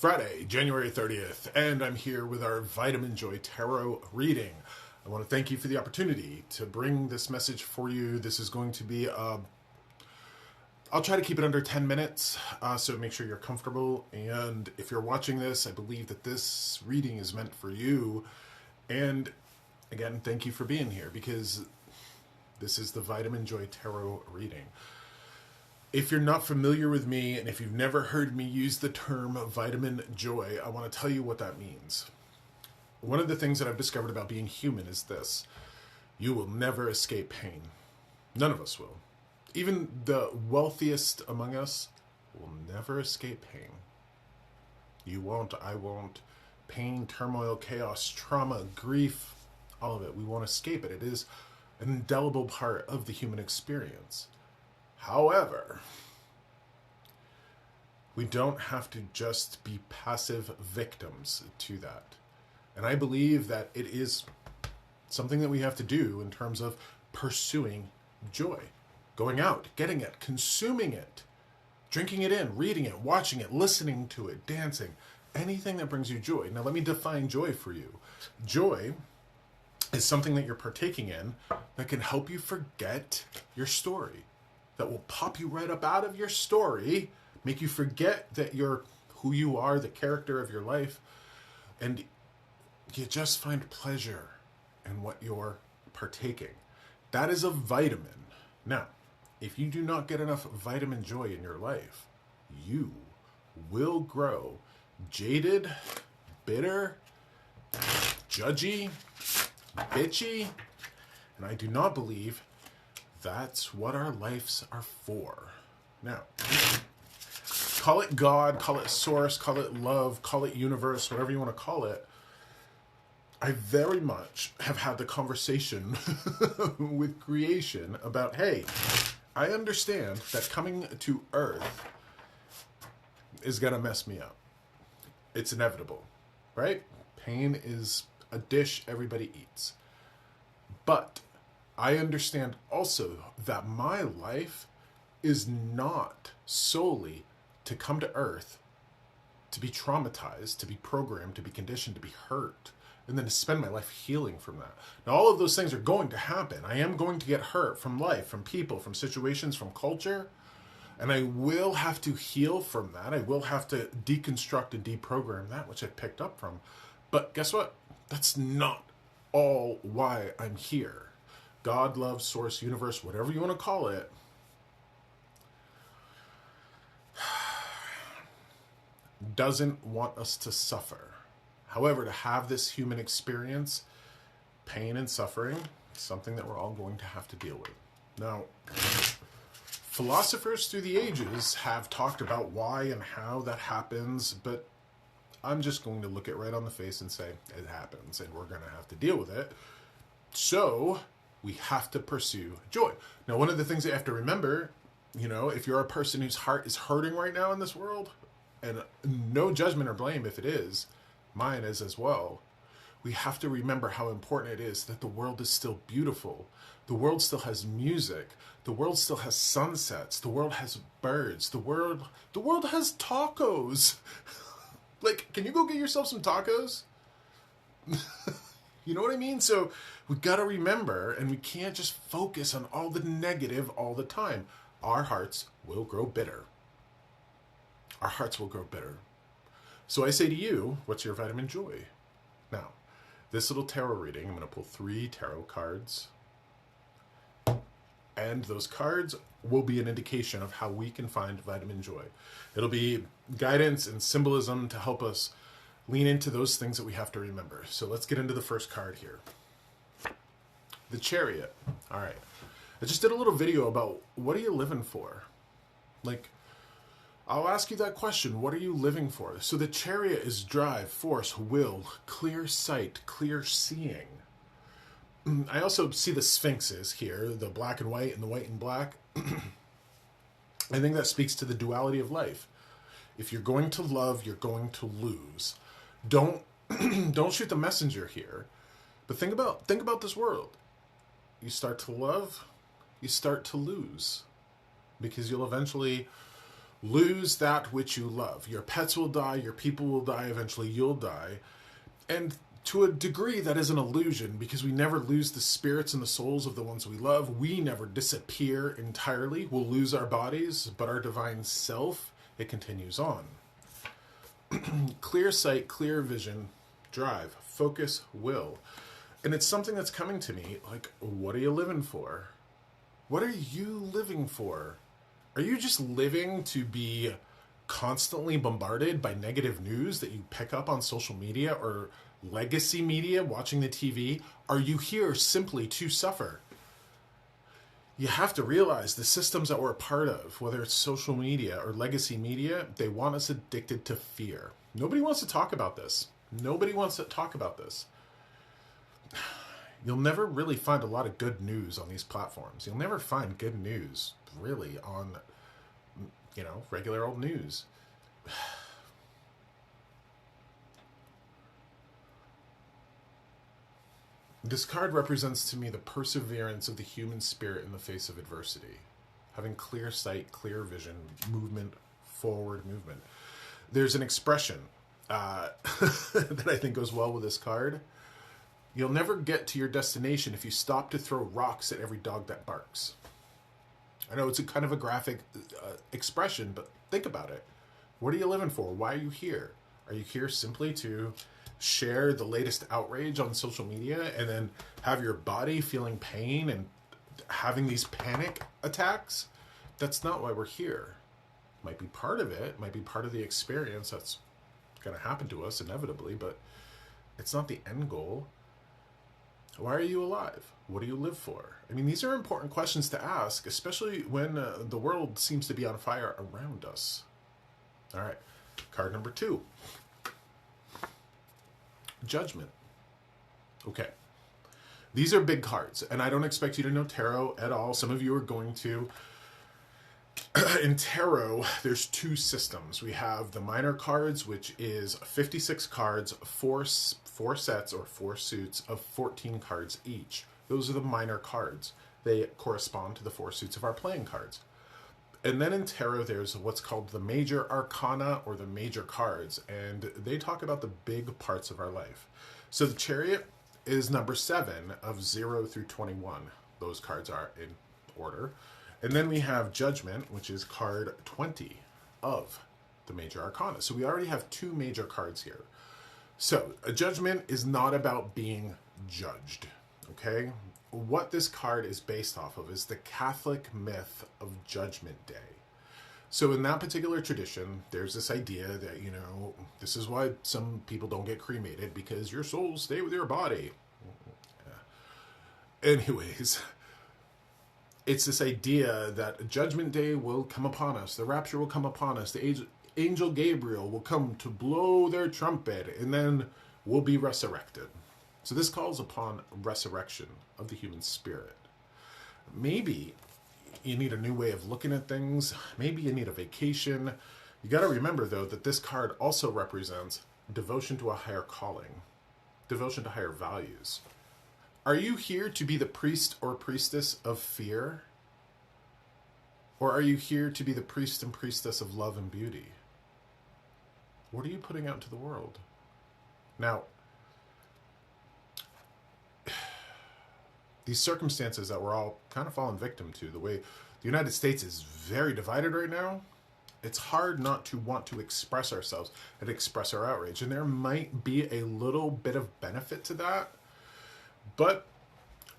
Friday, January 30th, and I'm here with our Vitamin Joy Tarot reading. I want to thank you for the opportunity to bring this message for you. This is going to be, I'll try to keep it under 10 minutes, so make sure you're comfortable. And if you're watching this, I believe that this reading is meant for you. And again, thank you for being here, because this is the Vitamin Joy Tarot reading. If you're not familiar with me, and if you've never heard me use the term vitamin joy, I want to tell you what that means. One of the things that I've discovered about being human is this: you will never escape pain. None of us will. Even the wealthiest among us will never escape pain. You won't, I won't. Pain, turmoil, chaos, trauma, grief, all of it. We won't escape it. It is an indelible part of the human experience. However, we don't have to just be passive victims to that. And I believe that it is something that we have to do in terms of pursuing joy. Going out, getting it, consuming it, drinking it in, reading it, watching it, listening to it, dancing, anything that brings you joy. Now let me define joy for you. Joy is something that you're partaking in that can help you forget your story. That will pop you right up out of your story, make you forget that you're who you are, the character of your life, and you just find pleasure in what you're partaking. That is a vitamin. Now, if you do not get enough vitamin joy in your life, you will grow jaded, bitter, judgy, bitchy, and I do not believe that's what our lives are for. Now, call it God, call it source, call it love, call it universe, whatever you want to call it. I very much have had the conversation with creation about, hey, I understand that coming to Earth is going to mess me up. It's inevitable, right? Pain is a dish everybody eats. But I understand also that my life is not solely to come to Earth, to be traumatized, to be programmed, to be conditioned, to be hurt, and then to spend my life healing from that. Now, all of those things are going to happen. I am going to get hurt from life, from people, from situations, from culture, and I will have to heal from that. I will have to deconstruct and deprogram that which I picked up from. But guess what? That's not all why I'm here. God, love, source, universe, whatever you want to call it, doesn't want us to suffer. However, to have this human experience, pain and suffering, is something that we're all going to have to deal with. Now, philosophers through the ages have talked about why and how that happens, but I'm just going to look it right on the face and say, it happens, and we're going to have to deal with it. So we have to pursue joy. Now, one of the things that you have to remember, if you're a person whose heart is hurting right now in this world, and no judgment or blame if it is, mine is as well, we have to remember how important it is that the world is still beautiful. The world still has music. The world still has sunsets. The world has birds. The world has tacos. Like, can you go get yourself some tacos? You know what I mean? So we got to remember, and we can't just focus on all the negative all the time. Our hearts will grow bitter. Our hearts will grow bitter. So I say to you, what's your vitamin joy? Now, this little tarot reading, I'm going to pull 3 tarot cards. And those cards will be an indication of how we can find vitamin joy. It'll be guidance and symbolism to help us lean into those things that we have to remember. So let's get into the first card here. The Chariot. All right. I just did a little video about what are you living for? Like, I'll ask you that question. What are you living for? So the Chariot is drive, force, will, clear sight, clear seeing. I also see the Sphinxes here, the black and white and the white and black. I think that speaks to the duality of life. If you're going to love, you're going to lose. Don't shoot the messenger here. But think about this world. You start to love, you start to lose. Because you'll eventually lose that which you love. Your pets will die, your people will die, eventually you'll die. And to a degree, that is an illusion because we never lose the spirits and the souls of the ones we love. We never disappear entirely. We'll lose our bodies, but our divine self, it continues on. Clear sight, clear vision, drive, focus, will. And it's something that's coming to me like, what are you living for? What are you living for? Are you just living to be constantly bombarded by negative news that you pick up on social media or legacy media, watching the TV? Are you here simply to suffer? You have to realize the systems that we're a part of, whether it's social media or legacy media, they want us addicted to fear. Nobody wants to talk about this. Nobody wants to talk about this. You'll never really find a lot of good news on these platforms. You'll never find good news, really, on, regular old news. This card represents to me the perseverance of the human spirit in the face of adversity. Having clear sight, clear vision, movement, forward movement. There's an expression that I think goes well with this card. You'll never get to your destination if you stop to throw rocks at every dog that barks. I know it's a kind of a graphic expression, but think about it. What are you living for? Why are you here? Are you here simply to share the latest outrage on social media and then have your body feeling pain and having these panic attacks? That's not why we're here. Might be part of it, might be part of the experience that's going to happen to us inevitably, but it's not the end goal. Why are you alive? What do you live for? I mean, these are important questions to ask, especially when the world seems to be on fire around us. All right, card number 2. Judgment. Okay. These are big cards, and I don't expect you to know tarot at all. Some of you are going to. In tarot, there's 2 systems. We have the minor cards, which is 56 cards, 4 sets or 4 suits of 14 cards each. Those are the minor cards. They correspond to the 4 suits of our playing cards. And then in tarot, there's what's called the major arcana or the major cards, and they talk about the big parts of our life. So the Chariot is number 7 of 0 through 21. Those cards are in order. And then we have Judgment, which is card 20 of the major arcana. So we already have 2 major cards here. So a Judgment is not about being judged, okay? What this card is based off of is the Catholic myth of Judgment Day. So in that particular tradition, there's this idea that, this is why some people don't get cremated, because your souls stay with your body. Yeah. Anyways, it's this idea that Judgment Day will come upon us. The rapture will come upon us. The angel Gabriel will come to blow their trumpet, and then we'll be resurrected. So this calls upon resurrection of the human spirit. Maybe you need a new way of looking at things. Maybe you need a vacation. You got to remember, though, that this card also represents devotion to a higher calling, devotion to higher values. Are you here to be the priest or priestess of fear? Or are you here to be the priest and priestess of love and beauty? What are you putting out to the world? Now, these circumstances that we're all kind of falling victim to, the way the United States is very divided right now, it's hard not to want to express ourselves and express our outrage. And there might be a little bit of benefit to that, but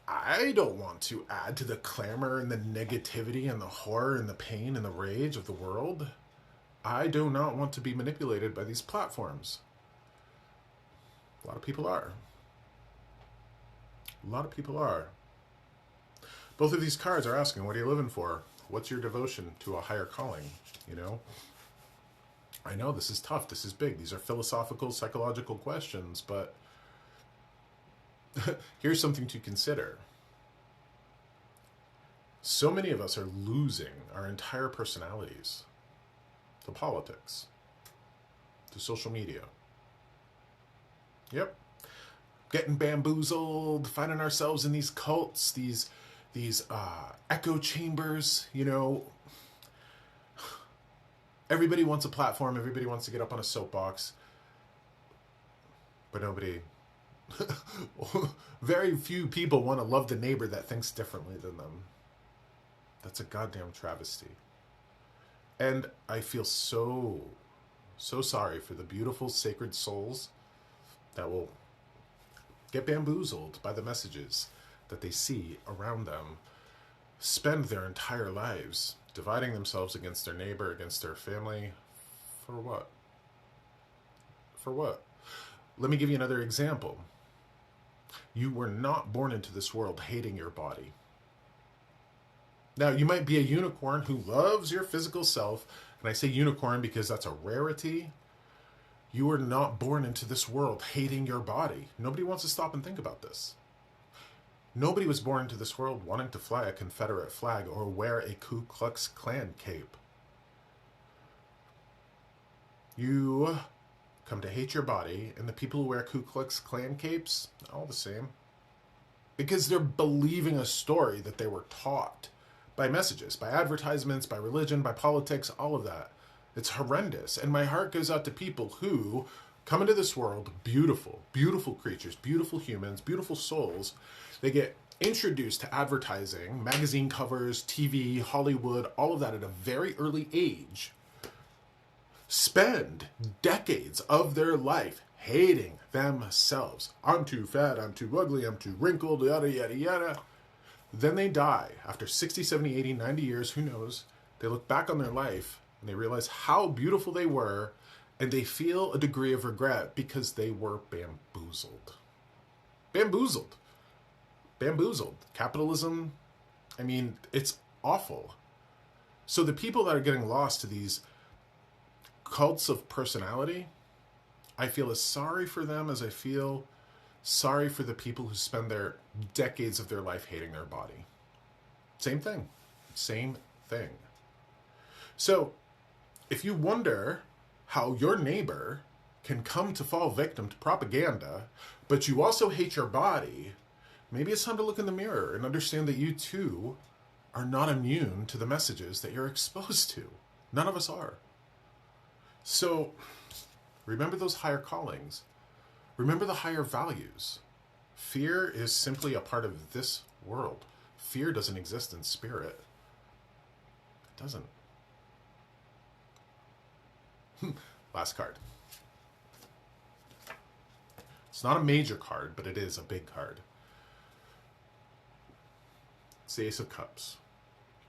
I don't want to add to the clamor and the negativity and the horror and the pain and the rage of the world. I do not want to be manipulated by these platforms. A lot of people are. A lot of people are. Both of these cards are asking, what are you living for? What's your devotion to a higher calling? I know this is tough. This is big. These are philosophical, psychological questions, but here's something to consider. So many of us are losing our entire personalities to politics, to social media. Yep. Getting bamboozled, finding ourselves in these cults, these echo chambers, Everybody wants a platform. Everybody wants to get up on a soapbox. But nobody, very few people want to love the neighbor that thinks differently than them. That's a goddamn travesty. And I feel so sorry for the beautiful, sacred souls that will get bamboozled by the messages that they see around them, spend their entire lives dividing themselves against their neighbor, against their family. For what? For what? Let me give you another example. You were not born into this world hating your body. Now, you might be a unicorn who loves your physical self, and I say unicorn because that's a rarity. You were not born into this world hating your body. Nobody wants to stop and think about this. Nobody was born into this world wanting to fly a Confederate flag or wear a Ku Klux Klan cape. You come to hate your body, and the people who wear Ku Klux Klan capes, all the same. Because they're believing a story that they were taught by messages, by advertisements, by religion, by politics, all of that. It's horrendous. And my heart goes out to people who come into this world beautiful, beautiful creatures, beautiful humans, beautiful souls. They get introduced to advertising, magazine covers, TV, Hollywood, all of that at a very early age. Spend decades of their life hating themselves. I'm too fat, I'm too ugly, I'm too wrinkled, yada, yada, yada. Then they die after 60, 70, 80, 90 years, who knows. They look back on their life and they realize how beautiful they were, and they feel a degree of regret because they were bamboozled. Bamboozled. Bamboozled. Capitalism, I mean, it's awful. So the people that are getting lost to these cults of personality, I feel as sorry for them as I feel sorry for the people who spend their decades of their life hating their body. Same thing. Same thing. So, if you wonder how your neighbor can come to fall victim to propaganda, but you also hate your body, maybe it's time to look in the mirror and understand that you too are not immune to the messages that you're exposed to. None of us are. So, remember those higher callings. Remember the higher values. Fear is simply a part of this world. Fear doesn't exist in spirit. It doesn't. Last card. It's not a major card, but it is a big card. It's the Ace of Cups.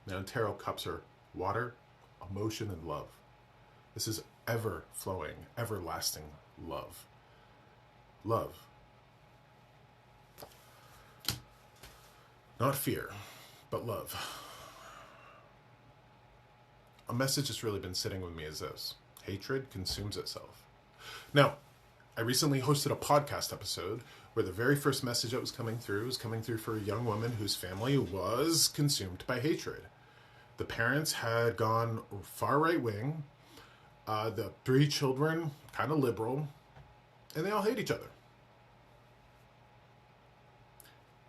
Now, in tarot, cups are water, emotion, and love. This is ever-flowing, everlasting love. Love. Not fear, but love. A message that's really been sitting with me is this. Hatred consumes itself. Now, I recently hosted a podcast episode where the very first message that was coming through for a young woman whose family was consumed by hatred. The parents had gone far right-wing. The 3 children, kind of liberal, and they all hate each other.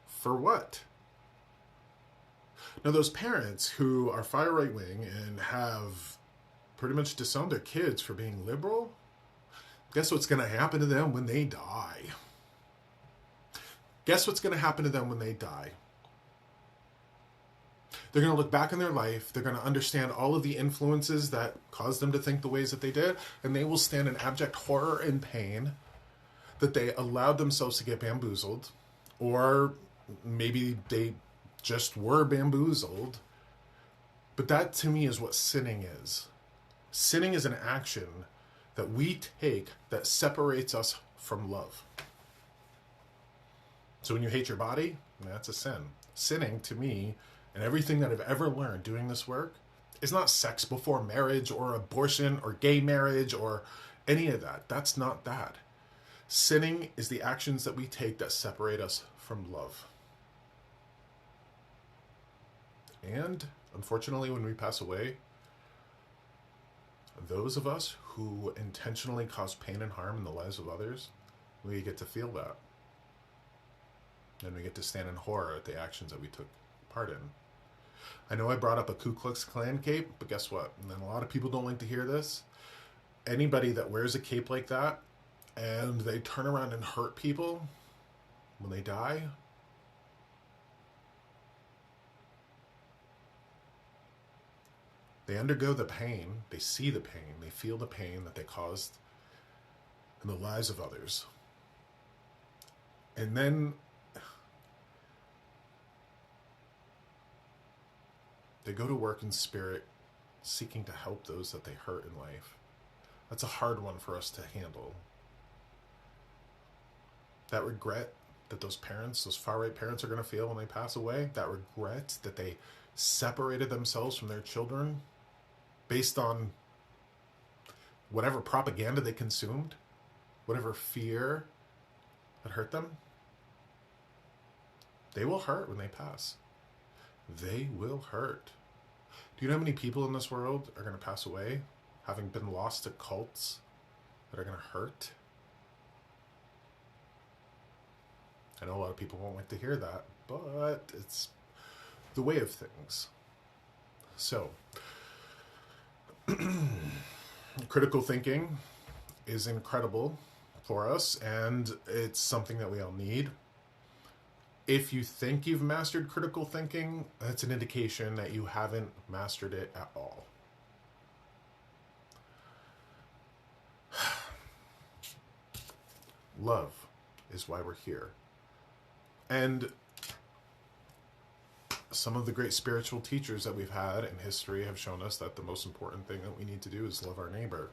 For what? Now, those parents who are far right-wing and have pretty much disowned their kids for being liberal, guess what's going to happen to them when they die? Guess what's going to happen to them when they die? They're going to look back in their life, they're going to understand all of the influences that caused them to think the ways that they did, and they will stand in abject horror and pain that they allowed themselves to get bamboozled, or maybe they just were bamboozled. But that, to me, is what sinning is. Sinning is an action that we take that separates us from love. So when you hate your body, that's a sin. Sinning, to me, and everything that I've ever learned doing this work, is not sex before marriage or abortion or gay marriage or any of that. That's not that. Sinning is the actions that we take that separate us from love. And, unfortunately, when we pass away, those of us who intentionally cause pain and harm in the lives of others, we get to feel that. And we get to stand in horror at the actions that we took part in. I know I brought up a Ku Klux Klan cape, but guess what? And then a lot of people don't like to hear this. Anybody that wears a cape like that and they turn around and hurt people when they die, they undergo the pain, they see the pain, they feel the pain that they caused in the lives of others. And then they go to work in spirit, seeking to help those that they hurt in life. That's a hard one for us to handle. That regret that those parents, those far-right parents are going to feel when they pass away, that regret that they separated themselves from their children based on whatever propaganda they consumed, whatever fear that hurt them, they will hurt when they pass. They will hurt. Do you know how many people in this world are going to pass away having been lost to cults that are going to hurt? I know a lot of people won't like to hear that, but it's the way of things. So, critical thinking is incredible for us, and it's something that we all need. If you think you've mastered critical thinking, that's an indication that you haven't mastered it at all. Love is why we're here. And some of the great spiritual teachers that we've had in history have shown us that the most important thing that we need to do is love our neighbor.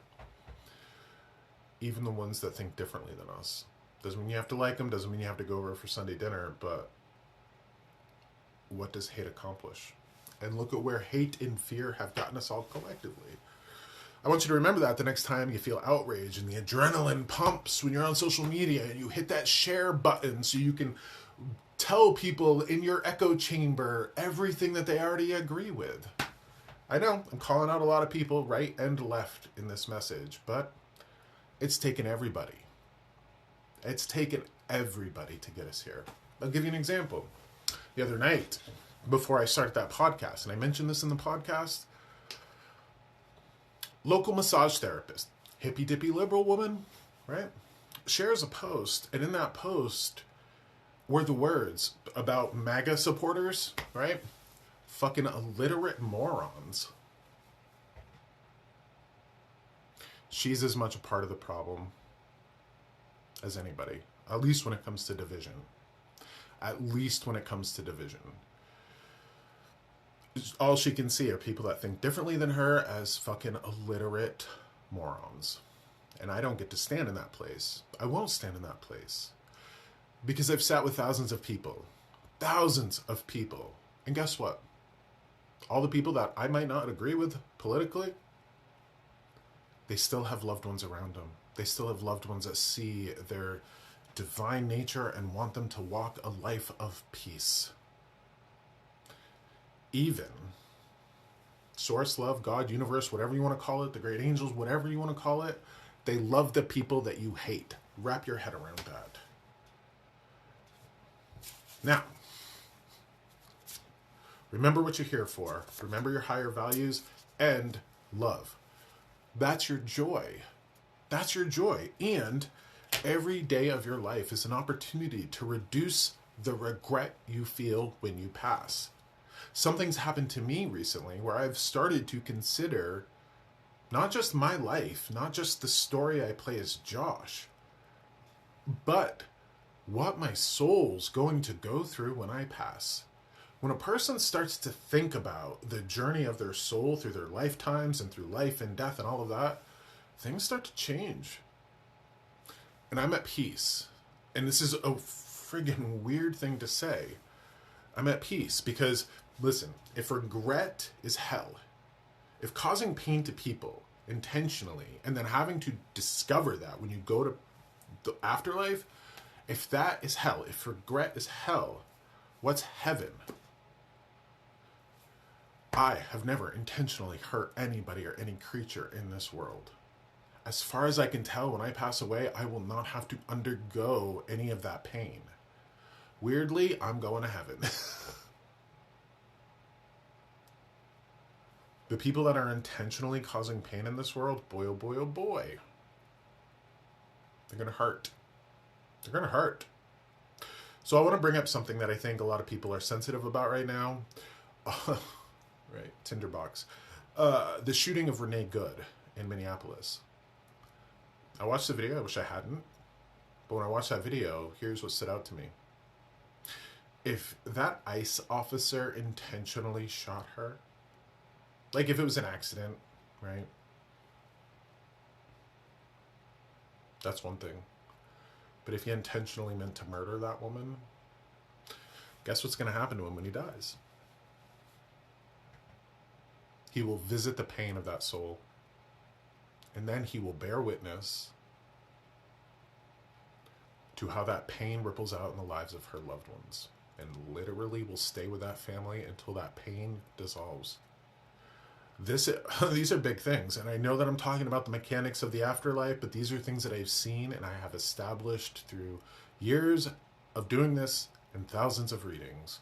Even the ones that think differently than us. Doesn't mean you have to like them, doesn't mean you have to go over for Sunday dinner, but what does hate accomplish? And look at where hate and fear have gotten us all collectively. I want you to remember that the next time you feel outrage and the adrenaline pumps when you're on social media and you hit that share button so you can tell people in your echo chamber everything that they already agree with. I know, I'm calling out a lot of people right and left in this message, but it's taken everybody. It's taken everybody to get us here. I'll give you an example. The other night, before I started that podcast, and I mentioned this in the podcast, local massage therapist, hippy-dippy liberal woman, right, shares a post, and in that post were the words about MAGA supporters, right? Fucking illiterate morons. She's as much a part of the problem as anybody, at least when it comes to division. At least when it comes to division. All she can see are people that think differently than her as fucking illiterate morons. And I don't get to stand in that place. I won't stand in that place. Because I've sat with thousands of people. Thousands of people. And guess what? All the people that I might not agree with politically, they still have loved ones around them. They still have loved ones that see their divine nature and want them to walk a life of peace. Even source, love, God, universe, whatever you want to call it, the great angels, whatever you want to call it, they love the people that you hate. Wrap your head around that. Now, remember what you're here for. Remember your higher values and love. That's your joy. That's your joy. And every day of your life is an opportunity to reduce the regret you feel when you pass. Something's happened to me recently where I've started to consider not just my life, not just the story I play as Josh, but what my soul's going to go through when I pass. When a person starts to think about the journey of their soul through their lifetimes and through life and death and all of that, things start to change. And I'm at peace. And this is a friggin' weird thing to say. I'm at peace because, listen, if regret is hell, if causing pain to people intentionally and then having to discover that when you go to the afterlife, if that is hell, if regret is hell, what's heaven? I have never intentionally hurt anybody or any creature in this world. As far as I can tell, when I pass away, I will not have to undergo any of that pain. Weirdly, I'm going to heaven. The people that are intentionally causing pain in this world, boy, oh boy, oh boy, they're going to hurt. They're going to hurt. So I want to bring up something that I think a lot of people are sensitive about right now. Right, Tinderbox. The shooting of Renee Good in Minneapolis. I watched the video. I wish I hadn't. But when I watched that video, here's what stood out to me. If that ICE officer intentionally shot her, like if it was an accident, right? That's one thing. But if he intentionally meant to murder that woman, guess what's going to happen to him when he dies? He will visit the pain of that soul. And then he will bear witness to how that pain ripples out in the lives of her loved ones. And literally will stay with that family until that pain dissolves. These are big things. And I know that I'm talking about the mechanics of the afterlife, but these are things that I've seen and I have established through years of doing this and thousands of readings.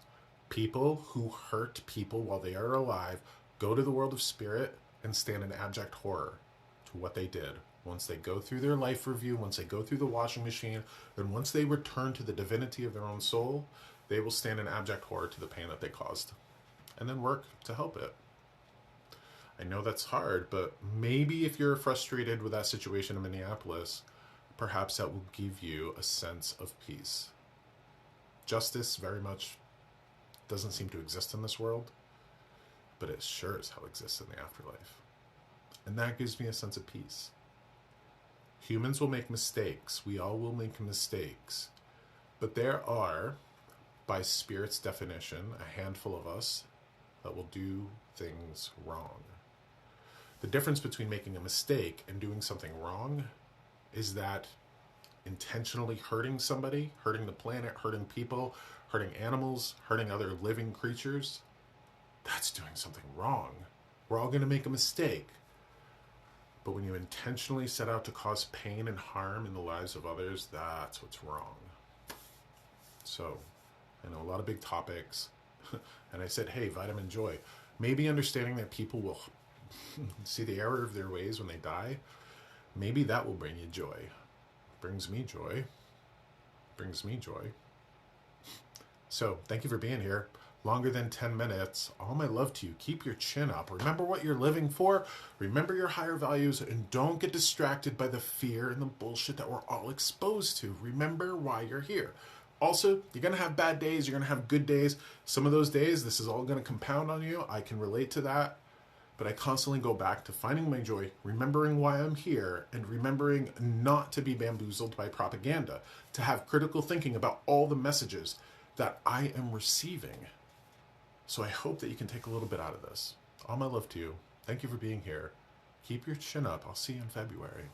People who hurt people while they are alive go to the world of spirit and stand in abject horror to what they did. Once they go through their life review, once they go through the washing machine, and once they return to the divinity of their own soul, they will stand in abject horror to the pain that they caused and then work to help it. I know that's hard, but maybe if you're frustrated with that situation in Minneapolis, perhaps that will give you a sense of peace. Justice very much doesn't seem to exist in this world, but it sure as hell exists in the afterlife. And that gives me a sense of peace. Humans will make mistakes. We all will make mistakes. But there are, by Spirit's definition, a handful of us that will do things wrong. The difference between making a mistake and doing something wrong is that intentionally hurting somebody, hurting the planet, hurting people, hurting animals, hurting other living creatures, that's doing something wrong. We're all going to make a mistake. But when you intentionally set out to cause pain and harm in the lives of others, that's what's wrong. So, I know a lot of big topics. And I said, hey, Vitamin Joy. Maybe understanding that people will see the error of their ways when they die, maybe that will bring you joy. Brings me joy. Brings me joy. So, thank you for being here. Longer than 10 minutes. All my love to you. Keep your chin up. Remember what you're living for. Remember your higher values, and don't get distracted by the fear and the bullshit that we're all exposed to. Remember why you're here. Also, you're going to have bad days. You're going to have good days. Some of those days, this is all going to compound on you. I can relate to that. But I constantly go back to finding my joy, remembering why I'm here, and remembering not to be bamboozled by propaganda, to have critical thinking about all the messages that I am receiving. So I hope that you can take a little bit out of this. All my love to you. Thank you for being here. Keep your chin up. I'll see you in February.